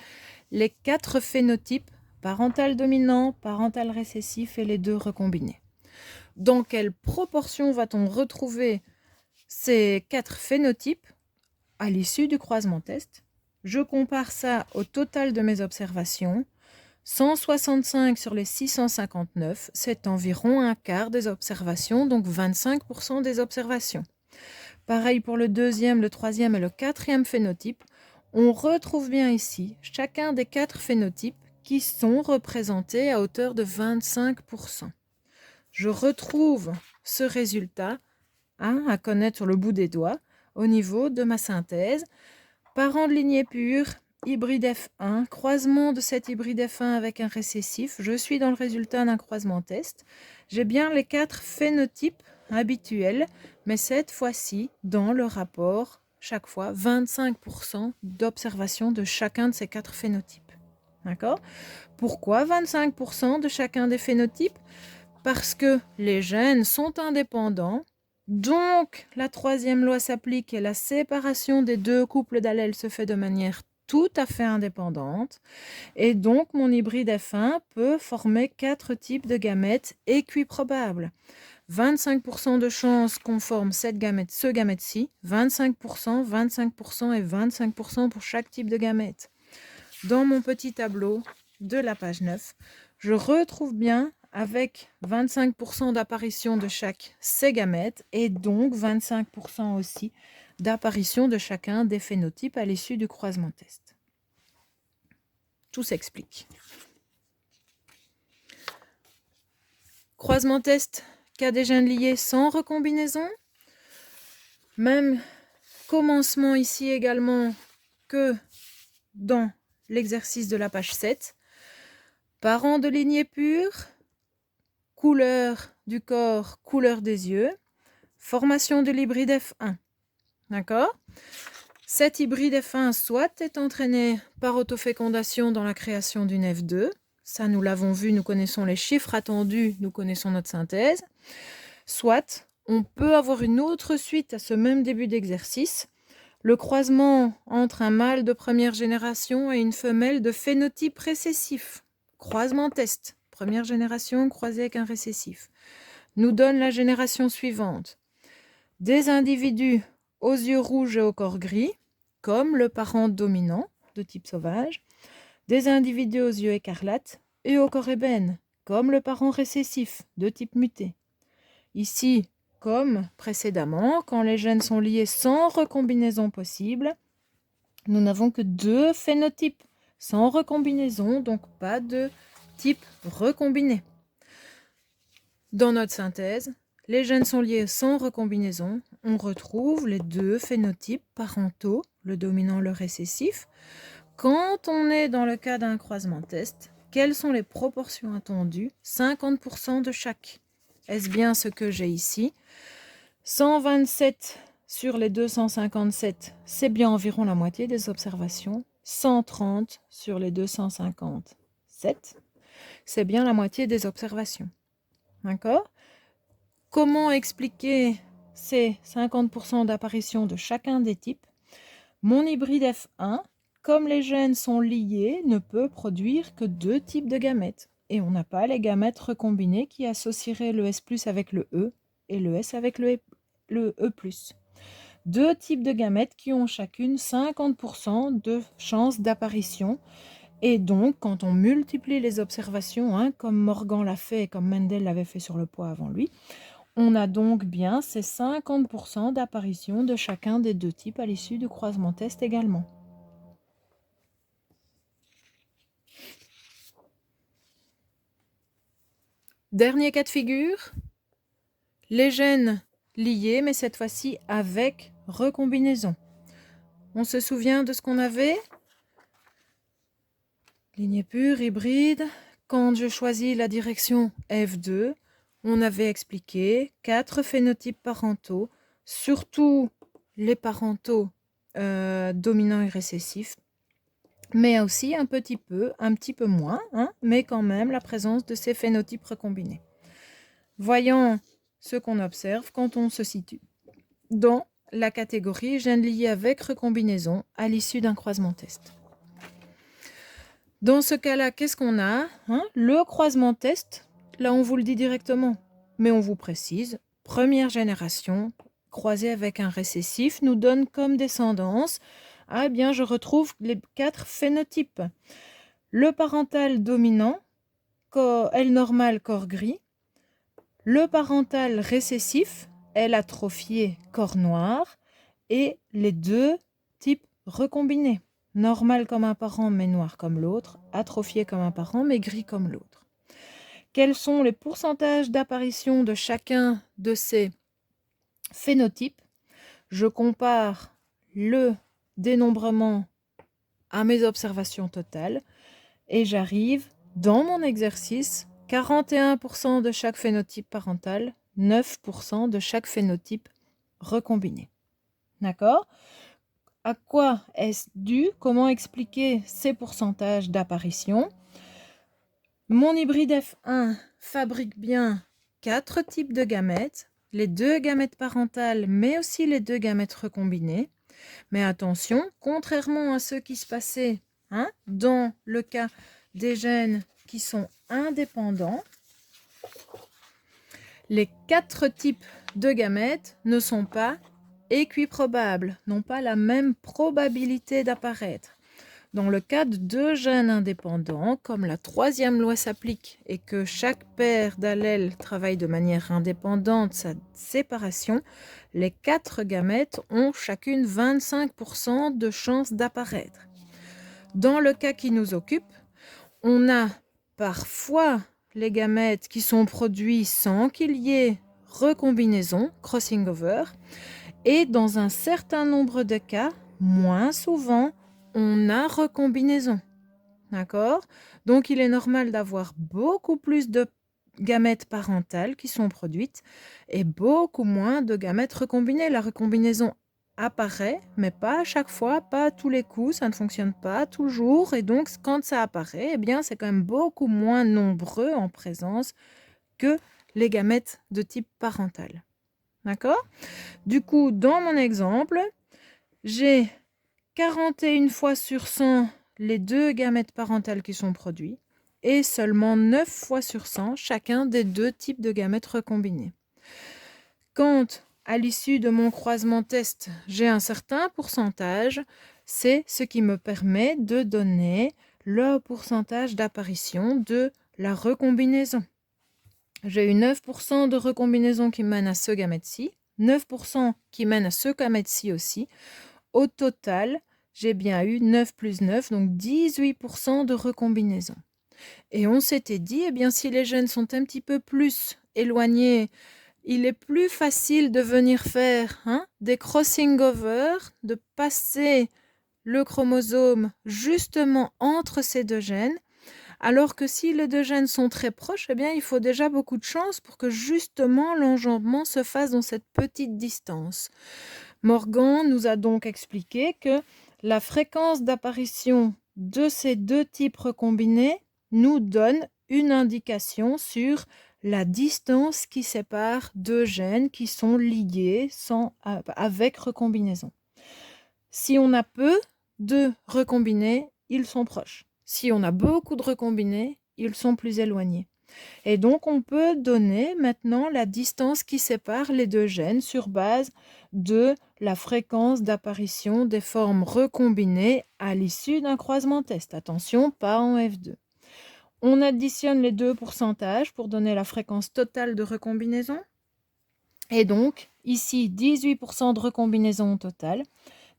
les 4 phénotypes, parental dominant, parental récessif et les deux recombinés. Dans quelle proportion va-t-on retrouver ces 4 phénotypes à l'issue du croisement test? Je compare ça au total de mes observations. 165 sur les 659, c'est environ un quart des observations, donc 25% des observations. Pareil pour le deuxième, le troisième et le quatrième phénotype. On retrouve bien ici chacun des 4 phénotypes qui sont représentés à hauteur de 25%. Je retrouve ce résultat à connaître sur le bout des doigts au niveau de ma synthèse. Parents de lignée pure, hybride F1, croisement de cet hybride F1 avec un récessif. Je suis dans le résultat d'un croisement test. J'ai bien les 4 phénotypes habituels, mais cette fois-ci, dans le rapport, chaque fois, 25% d'observation de chacun de ces 4 phénotypes. D'accord? Pourquoi 25% de chacun des phénotypes? Parce que les gènes sont indépendants. Donc, la troisième loi s'applique et la séparation des deux couples d'allèles se fait de manière tout à fait indépendante. Et donc, mon hybride F1 peut former 4 types de gamètes équiprobables. 25% de chance qu'on forme ce gamète-ci, 25%, 25% et 25% pour chaque type de gamète. Dans mon petit tableau de la page 9, je retrouve bien avec 25% d'apparition de chaque ces gamètes et donc 25% aussi d'apparition de chacun des phénotypes à l'issue du croisement test. Tout s'explique. Croisement test, cas des gènes liés sans recombinaison. Même commencement ici également que dans l'exercice de la page 7. Parents de lignée pure, couleur du corps, couleur des yeux, formation de l'hybride F1. D'accord? Cet hybride F1 soit est entraîné par autofécondation dans la création d'une F2. Ça, nous l'avons vu, nous connaissons les chiffres attendus, nous connaissons notre synthèse. Soit, on peut avoir une autre suite à ce même début d'exercice. Le croisement entre un mâle de première génération et une femelle de phénotype récessif. Croisement test, première génération croisée avec un récessif, nous donne la génération suivante. Des individus aux yeux rouges et au corps gris, comme le parent dominant de type sauvage, des individus aux yeux écarlates et au corps ébène, comme le parent récessif de type muté. Ici, comme précédemment, quand les gènes sont liés sans recombinaison possible, nous n'avons que 2 phénotypes sans recombinaison, donc pas de type recombiné. Dans notre synthèse, les gènes sont liés sans recombinaison. On retrouve les 2 phénotypes parentaux, le dominant, le récessif. Quand on est dans le cas d'un croisement test, quelles sont les proportions attendues? 50% de chaque. Est-ce bien ce que j'ai ici? 127 sur les 257, c'est bien environ la moitié des observations. 130 sur les 257, c'est bien la moitié des observations. D'accord? Comment expliquer ces 50% d'apparition de chacun des types? Mon hybride F1, comme les gènes sont liés, ne peut produire que 2 types de gamètes. Et on n'a pas les gamètes recombinés qui associeraient le S+ avec le E et le S avec le E+. 2 types de gamètes qui ont chacune 50% de chance d'apparition. Et donc, quand on multiplie les observations, comme Morgan l'a fait et comme Mendel l'avait fait sur le poids avant lui, on a donc bien ces 50% d'apparition de chacun des 2 types à l'issue du croisement test également. Dernier cas de figure, les gènes liés, mais cette fois-ci avec recombinaison. On se souvient de ce qu'on avait ? Lignée pure, hybride. Quand je choisis la direction F2, on avait expliqué 4 phénotypes parentaux, surtout les parentaux dominants et récessifs, mais aussi un petit peu moins, mais quand même la présence de ces phénotypes recombinés. Voyons ce qu'on observe quand on se situe dans la catégorie gènes liés avec recombinaison à l'issue d'un croisement test. Dans ce cas-là, qu'est-ce qu'on a ? Le croisement test, là on vous le dit directement, mais on vous précise, première génération, croisée avec un récessif, nous donne comme descendance, eh bien je retrouve les 4 phénotypes. Le parental dominant, L normal, corps gris. Le parental récessif, L atrophié, corps noir. Et les 2 types recombinés. Normal comme un parent mais noir comme l'autre, atrophié comme un parent mais gris comme l'autre. Quels sont les pourcentages d'apparition de chacun de ces phénotypes ? Je compare le dénombrement à mes observations totales et j'arrive dans mon exercice 41% de chaque phénotype parental, 9% de chaque phénotype recombiné. D'accord ? À quoi est-ce dû ? Comment expliquer ces pourcentages d'apparition ? Mon hybride F1 fabrique bien 4 types de gamètes, les 2 gamètes parentales, mais aussi les 2 gamètes recombinées. Mais attention, contrairement à ce qui se passait dans le cas des gènes qui sont indépendants, les 4 types de gamètes ne sont pas équiprobables, n'ont pas la même probabilité d'apparaître. Dans le cas de 2 gènes indépendants, comme la 3e loi s'applique et que chaque paire d'allèles travaille de manière indépendante sa séparation, les 4 gamètes ont chacune 25% de chance d'apparaître. Dans le cas qui nous occupe, on a parfois les gamètes qui sont produits sans qu'il y ait recombinaison, crossing over, et dans un certain nombre de cas, moins souvent, on a recombinaison. D'accord ? Donc, il est normal d'avoir beaucoup plus de gamètes parentales qui sont produites et beaucoup moins de gamètes recombinées. La recombinaison apparaît, mais pas à chaque fois, pas à tous les coups, ça ne fonctionne pas toujours. Et donc, quand ça apparaît, eh bien, c'est quand même beaucoup moins nombreux en présence que les gamètes de type parental. D'accord ? Du coup, dans mon exemple, j'ai 41 fois sur 100 les 2 gamètes parentales qui sont produits et seulement 9 fois sur 100 chacun des 2 types de gamètes recombinés. Quand, à l'issue de mon croisement test, j'ai un certain pourcentage, c'est ce qui me permet de donner le pourcentage d'apparition de la recombinaison. J'ai eu 9% de recombinaison qui mène à ce gamète-ci, 9% qui mène à ce gamète-ci aussi. Au total, j'ai bien eu 9 plus 9, donc 18% de recombinaison. Et on s'était dit, eh bien, si les gènes sont un petit peu plus éloignés, il est plus facile de venir faire des crossing over, de passer le chromosome justement entre ces 2 gènes, alors que si les 2 gènes sont très proches, eh bien, il faut déjà beaucoup de chance pour que justement l'enjambement se fasse dans cette petite distance. Morgan nous a donc expliqué que la fréquence d'apparition de ces 2 types recombinés nous donne une indication sur la distance qui sépare 2 gènes qui sont liés avec recombinaison. Si on a peu de recombinés, ils sont proches. Si on a beaucoup de recombinés, ils sont plus éloignés. Et donc, on peut donner maintenant la distance qui sépare les deux gènes sur base de la fréquence d'apparition des formes recombinées à l'issue d'un croisement test. Attention, pas en F2. On additionne les deux pourcentages pour donner la fréquence totale de recombinaison. Et donc, ici, 18% de recombinaison totale.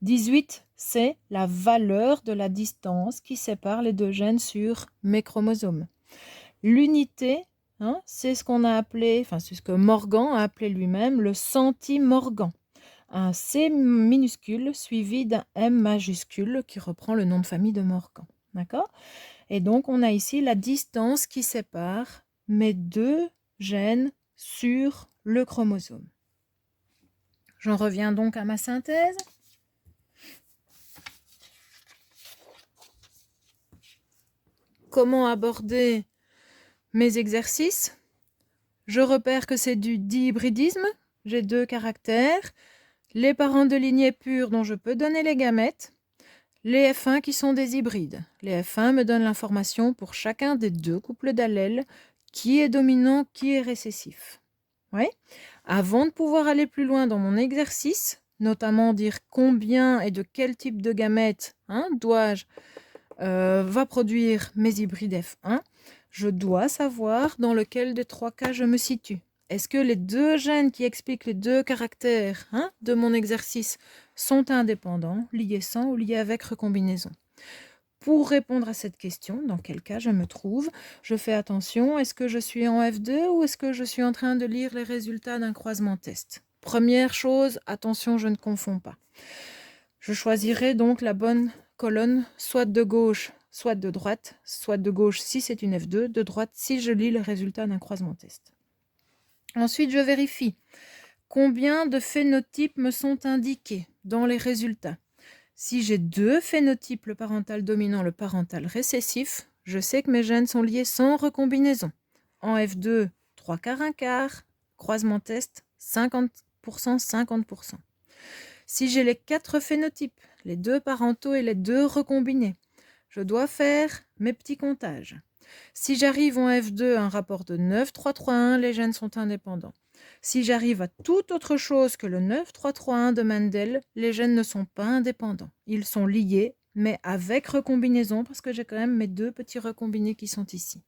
18, c'est la valeur de la distance qui sépare les deux gènes sur mes chromosomes. L'unité, c'est ce qu'on a appelé, c'est ce que Morgan a appelé lui-même le centimorgan. Un C minuscule suivi d'un M majuscule qui reprend le nom de famille de Morgan. D'accord ? Et donc, on a ici la distance qui sépare mes deux gènes sur le chromosome. J'en reviens donc à ma synthèse. Comment aborder mes exercices? Je repère que c'est du dihybridisme. J'ai deux caractères. Les parents de lignée pure dont je peux donner les gamètes. Les F1 qui sont des hybrides. Les F1 me donnent l'information pour chacun des deux couples d'allèles, qui est dominant, qui est récessif. Oui. Avant de pouvoir aller plus loin dans mon exercice, notamment dire combien et de quel type de gamètes dois-je va produire mes hybrides F1, je dois savoir dans lequel des trois cas je me situe. Est-ce que les deux gènes qui expliquent les deux caractères de mon exercice sont indépendants, liés sans ou liés avec recombinaison? Pour répondre à cette question, dans quel cas je me trouve, je fais attention, est-ce que je suis en F2 ou est-ce que je suis en train de lire les résultats d'un croisement test? Première chose, attention, je ne confonds pas. Je choisirai donc la bonne colonne, soit de gauche, soit de droite, soit de gauche si c'est une F2, de droite si je lis le résultat d'un croisement test. Ensuite, je vérifie combien de phénotypes me sont indiqués dans les résultats. Si j'ai deux phénotypes, le parental dominant, le parental récessif, je sais que mes gènes sont liés sans recombinaison. En F2, 3 quarts, 1 quart, croisement test, 50%, 50%. Si j'ai les quatre phénotypes, les deux parentaux et les deux recombinés, je dois faire mes petits comptages. Si j'arrive en F2 à un rapport de 9, 3, 3, 1, les gènes sont indépendants. Si j'arrive à toute autre chose que le 9, 3, 3, 1 de Mendel, les gènes ne sont pas indépendants. Ils sont liés, mais avec recombinaison, parce que j'ai quand même mes deux petits recombinés qui sont ici.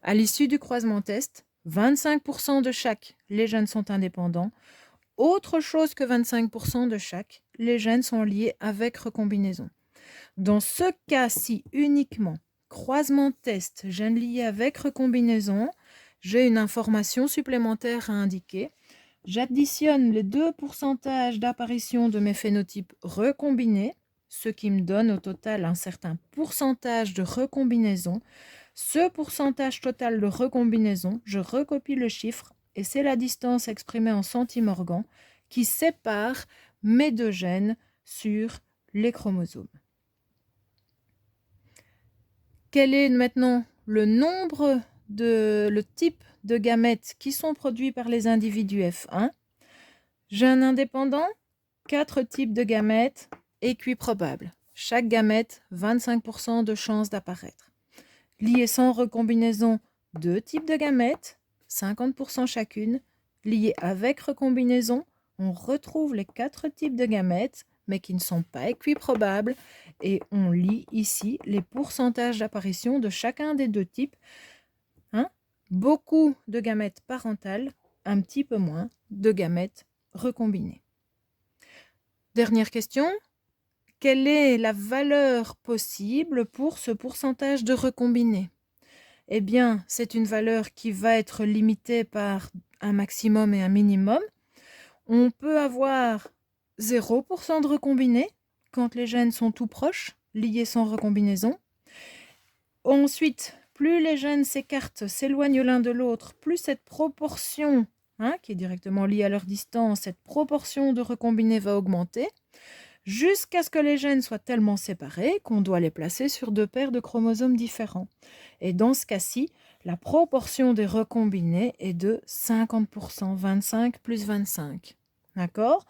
À l'issue du croisement test, 25% de chaque, les gènes sont indépendants. Autre chose que 25% de chaque, les gènes sont liés avec recombinaison. Dans ce cas-ci uniquement, croisement test, gènes liés avec recombinaison, j'ai une information supplémentaire à indiquer. J'additionne les deux pourcentages d'apparition de mes phénotypes recombinés, ce qui me donne au total un certain pourcentage de recombinaison. Ce pourcentage total de recombinaison, je recopie le chiffre et c'est la distance exprimée en centimorgan qui sépare mes deux gènes sur les chromosomes. Quel est maintenant le type de gamètes qui sont produits par les individus F1? Gène indépendant, 4 types de gamètes équiprobables. Chaque gamète, 25% de chance d'apparaître. Liés sans recombinaison, 2 types de gamètes, 50% chacune. Liés avec recombinaison, on retrouve les 4 types de gamètes, mais qui ne sont pas équiprobables, et on lit ici les pourcentages d'apparition de chacun des deux types. Beaucoup de gamètes parentales, un petit peu moins de gamètes recombinées. Dernière question. Quelle est la valeur possible pour ce pourcentage de recombinés? Eh bien, c'est une valeur qui va être limitée par un maximum et un minimum. On peut avoir 0% de recombinés quand les gènes sont tout proches, liés sans recombinaison. Ensuite, plus les gènes s'écartent, s'éloignent l'un de l'autre, plus cette proportion, qui est directement liée à leur distance, cette proportion de recombinés va augmenter, jusqu'à ce que les gènes soient tellement séparés qu'on doit les placer sur deux paires de chromosomes différents. Et dans ce cas-ci, la proportion des recombinés est de 50%, 25 plus 25. D'accord ?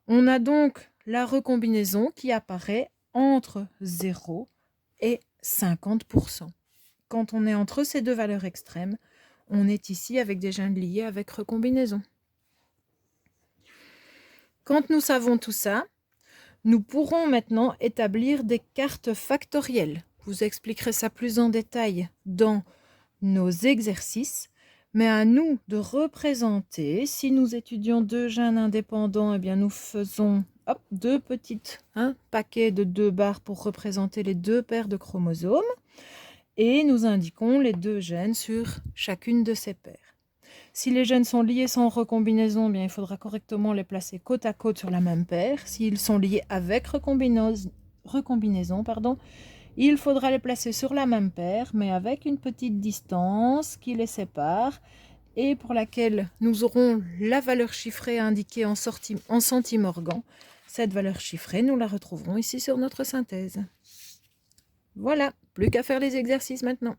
On a donc la recombinaison qui apparaît entre 0 et 50%. Quand on est entre ces deux valeurs extrêmes, on est ici avec des gènes liés avec recombinaison. Quand nous savons tout ça, nous pourrons maintenant établir des cartes factorielles. Je vous expliquerai ça plus en détail dans nos exercices, mais à nous de représenter, si nous étudions deux gènes indépendants, eh bien nous faisons deux petites paquets de 2 barres pour représenter les 2 paires de chromosomes et nous indiquons les 2 gènes sur chacune de ces paires. Si les gènes sont liés sans recombinaison, bien, il faudra correctement les placer côte à côte sur la même paire. S'ils sont liés avec recombinaison, il faudra les placer sur la même paire, mais avec une petite distance qui les sépare et pour laquelle nous aurons la valeur chiffrée indiquée en centimorgan. Cette valeur chiffrée, nous la retrouverons ici sur notre synthèse. Voilà, plus qu'à faire les exercices maintenant.